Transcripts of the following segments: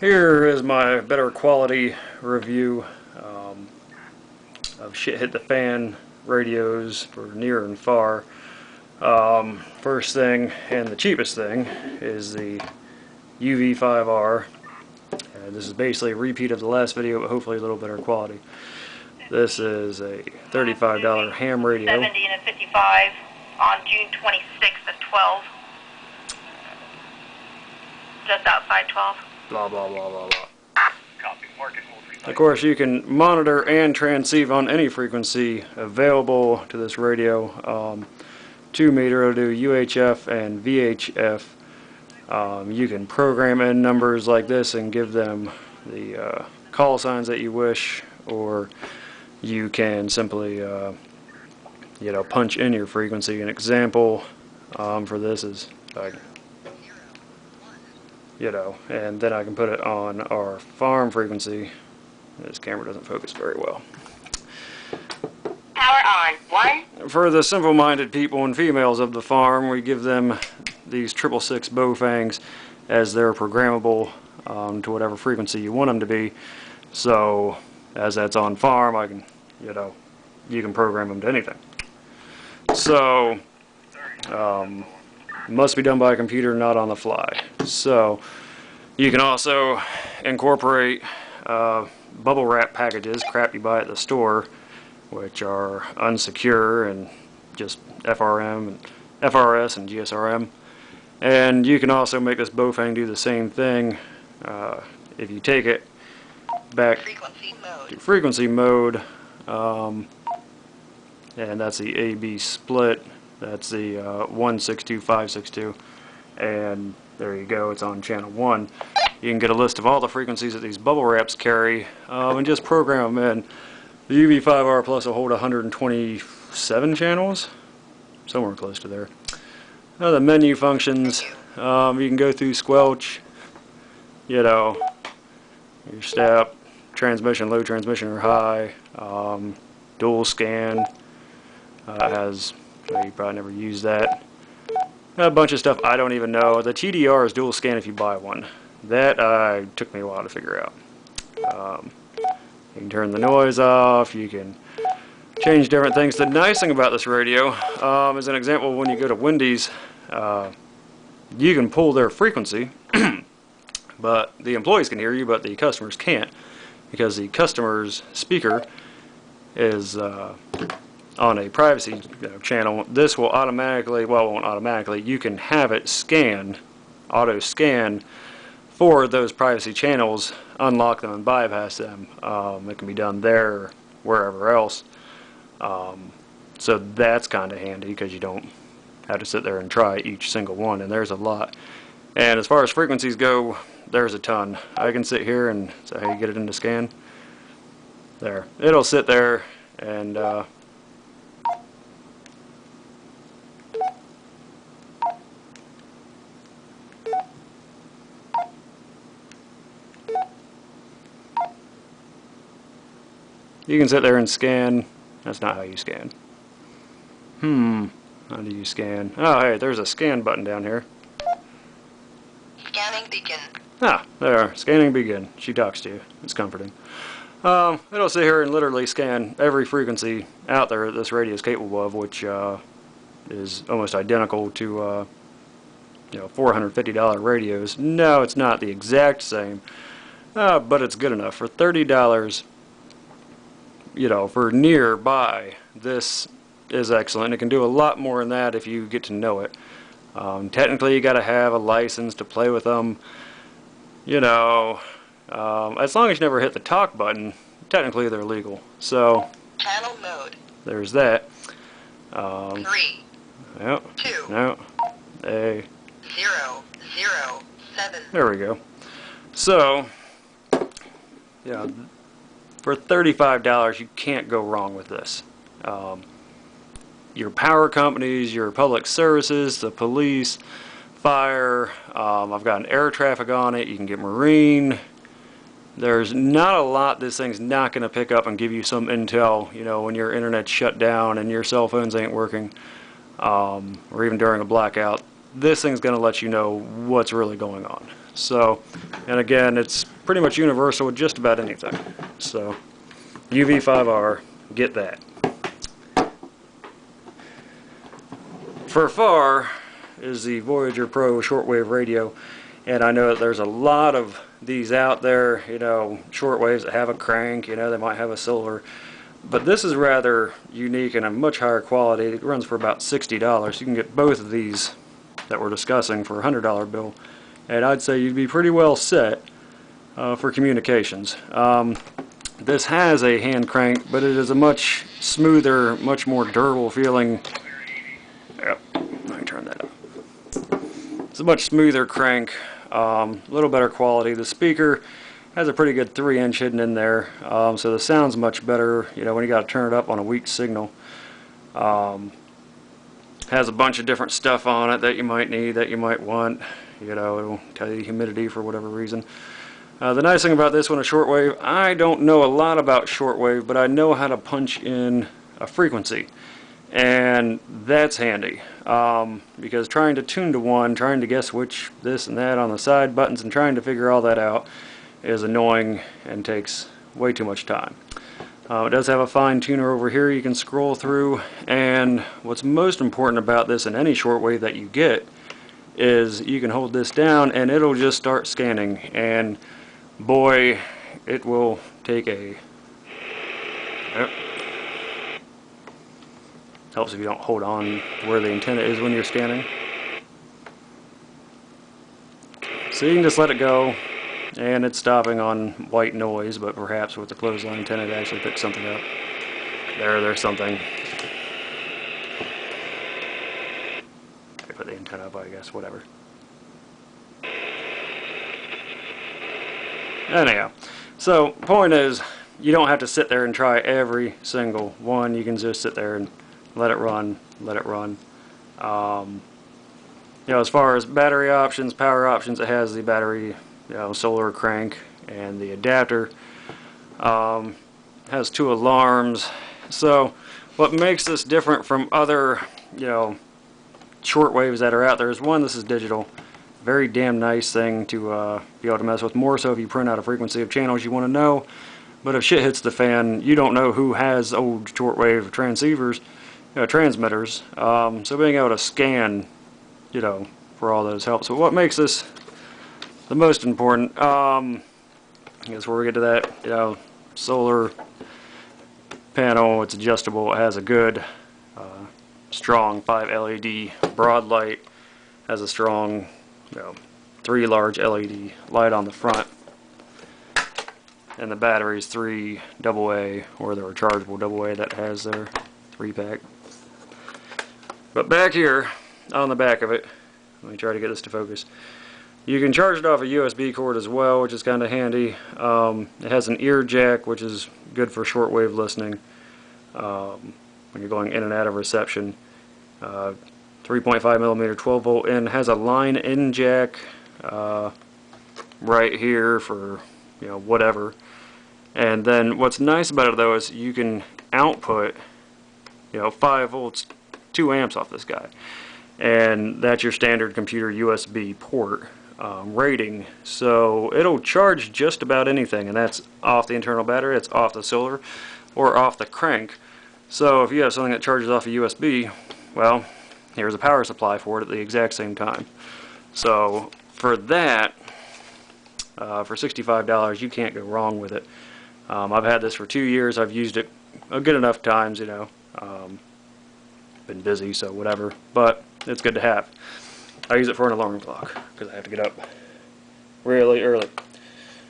Here is my better quality review of shit hit the fan radios for near and far. First thing and the cheapest thing is the UV5R. This is basically a repeat of the last video, but hopefully a little better quality. This is a $35 ham radio. 70 and a 55 on June 26th at 12. Just outside 12. Blah, blah, blah, blah, blah. Copy. Market hold for Of course, you can monitor and transceive on any frequency available to this radio. 2 meter will do UHF and VHF. You can program in numbers like this and give them the call signs that you wish, or you can simply punch in your frequency. An example for this is and then I can put it on our farm frequency. This camera doesn't focus very well. Power on. 1. For the simple-minded people and females of the farm, we give them these 666 Baofengs as they're programmable to whatever frequency you want them to be. So, as that's on farm, I can, you can program them to anything. So, must be done by a computer, not on the fly. So, you can also incorporate bubble wrap packages, crap you buy at the store, which are unsecure and just FRM and FRS and GSRM. And you can also make this Baofeng do the same thing if you take it back to frequency mode, and that's the AB split. That's the 162562, and there you go, it's on channel 1. You can get a list of all the frequencies that these bubble wraps carry and just program them in. The UV5R Plus will hold 127 channels, somewhere close to there. Now the menu functions, you can go through squelch, your step, transmission, low transmission or high, dual scan, has, you probably never use that. A bunch of stuff I don't even know. The TDR is dual scan if you buy one. That took me a while to figure out. You can turn the noise off, you can change different things. The nice thing about this radio, as an example, when you go to Wendy's, you can pull their frequency, but the employees can hear you, but the customers can't, because the customer's speaker is on a privacy channel. This will automatically, well, it won't automatically, you can have it scan, auto scan for those privacy channels, unlock them and bypass them. It can be done there or wherever else. So that's kind of handy, because you don't have to sit there and try each single one, and there's a lot. And as far as frequencies go, there's a ton. I can sit here and say, hey, get it into scan. There. It'll sit there and you can sit there and scan. That's not how you scan. How do you scan? Oh, hey, there's a scan button down here. Scanning begin. Ah, there. Scanning begin. She talks to you. It's comforting. It'll sit here and literally scan every frequency out there that this radio is capable of, which is almost identical to $450 radios. No, it's not the exact same, but it's good enough. For $30, for nearby, this is excellent. It can do a lot more than that if you get to know it. Technically, you got to have a license to play with them. As long as you never hit the talk button, technically they're legal. So, channel mode. There's that. 3. No. 2. No. 0, 0, 7. There we go. So, yeah. For $35, you can't go wrong with this. Your power companies, your public services, the police, fire, I've got an air traffic on it, you can get marine. There's not a lot this thing's not going to pick up and give you some intel, when your internet's shut down and your cell phones ain't working, or even during a blackout. This thing's going to let you know what's really going on. So, and again, it's pretty much universal with just about anything. So, UV5R, get that. For far is the Voyager Pro shortwave radio, and I know that there's a lot of these out there, you know, shortwaves that have a crank, you know, they might have a silver, but this is rather unique and a much higher quality. It runs for about $60. You can get both of these that we're discussing for a $100 bill, and I'd say you'd be pretty well set for communications. This has a hand crank, but it is a much smoother, much more durable feeling. Yep, let me turn that up. It's a much smoother crank, a little better quality. The speaker has a pretty good 3-inch hidden in there, so the sound's much better, you know, when you got to turn it up on a weak signal. Has a bunch of different stuff on it that you might need, that you might want. You know, it'll tell you the humidity for whatever reason. The nice thing about this one, a shortwave, I don't know a lot about shortwave, but I know how to punch in a frequency. And that's handy, because trying to tune to one, trying to guess which this and that on the side buttons and trying to figure all that out is annoying and takes way too much time. It does have a fine tuner over here you can scroll through, and what's most important about this in any shortwave that you get is you can hold this down and it'll just start scanning, and boy, it will take a... Yep. Helps if you don't hold on where the antenna is when you're scanning. So you can just let it go, and it's stopping on white noise, but perhaps with the clothesline antenna it actually picks something up. There's something. I put the antenna up, I guess, whatever. Anyhow, so point is, you don't have to sit there and try every single one. You can just sit there and let it run, let it run. You know, as far as battery options, power options, it has the battery, you know, solar crank and the adapter. Has 2 alarms. So what makes this different from other, you know, shortwaves that are out there is, one, this is digital. Very damn nice thing to be able to mess with, more so if you print out a frequency of channels you want to know. But if shit hits the fan, you don't know who has old shortwave transceivers, transmitters, so being able to scan, you know, for all those helps. So what makes this the most important, I guess where we get to that, you know, solar panel, it's adjustable, it has a good, strong 5 LED broad light, has a strong, you know, 3 large LED light on the front, and the battery's 3 AA, or the rechargeable AA that has their 3-pack. But back here, on the back of it, let me try to get this to focus. You can charge it off a USB cord as well, which is kind of handy. It has an ear jack, which is good for shortwave listening when you're going in and out of reception. 3.5mm 12 volt in, has a line in jack right here for, you know, whatever. And then what's nice about it though is you can output, you know, 5 volts, 2 amps off this guy, and that's your standard computer USB port rating. So it'll charge just about anything, and that's off the internal battery, it's off the solar, or off the crank. So if you have something that charges off a USB, well, here's a power supply for it at the exact same time. So for that, for $65, you can't go wrong with it. I've had this for 2 years. I've used it a good enough times, you know. Been busy, so whatever, but it's good to have. I use it for an alarm clock because I have to get up really early.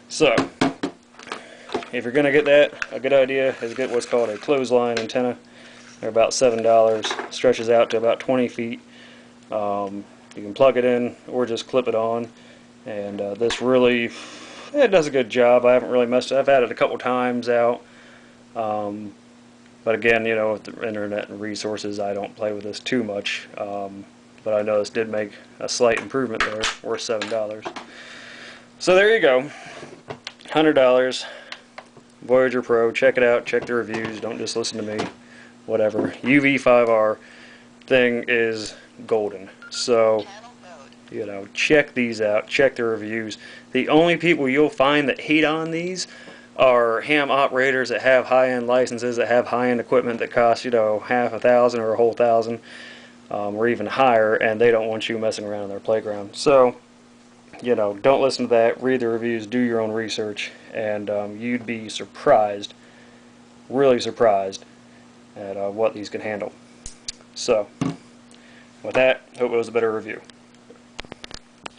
So if you're gonna get that, a good idea is get what's called a clothesline antenna. They're about $7, stretches out to about 20 feet. You can plug it in or just clip it on, and this really, it does a good job. I haven't really messed it. I've had it a couple times out. But again, you know, with the internet and resources, I don't play with this too much. But I know this did make a slight improvement there, worth $7. So there you go, $100, Voyager Pro. Check it out, check the reviews, don't just listen to me, whatever. UV5R thing is golden. So You know, check these out, check the reviews. The only people you'll find that hate on these are ham operators that have high-end licenses, that have high-end equipment that costs, you know, $5,000 or a whole $1,000, or even higher, and they don't want you messing around in their playground. So, you know, don't listen to that, read the reviews, do your own research, and you'd be surprised, really surprised, at what these can handle. So, with that, hope it was a better review.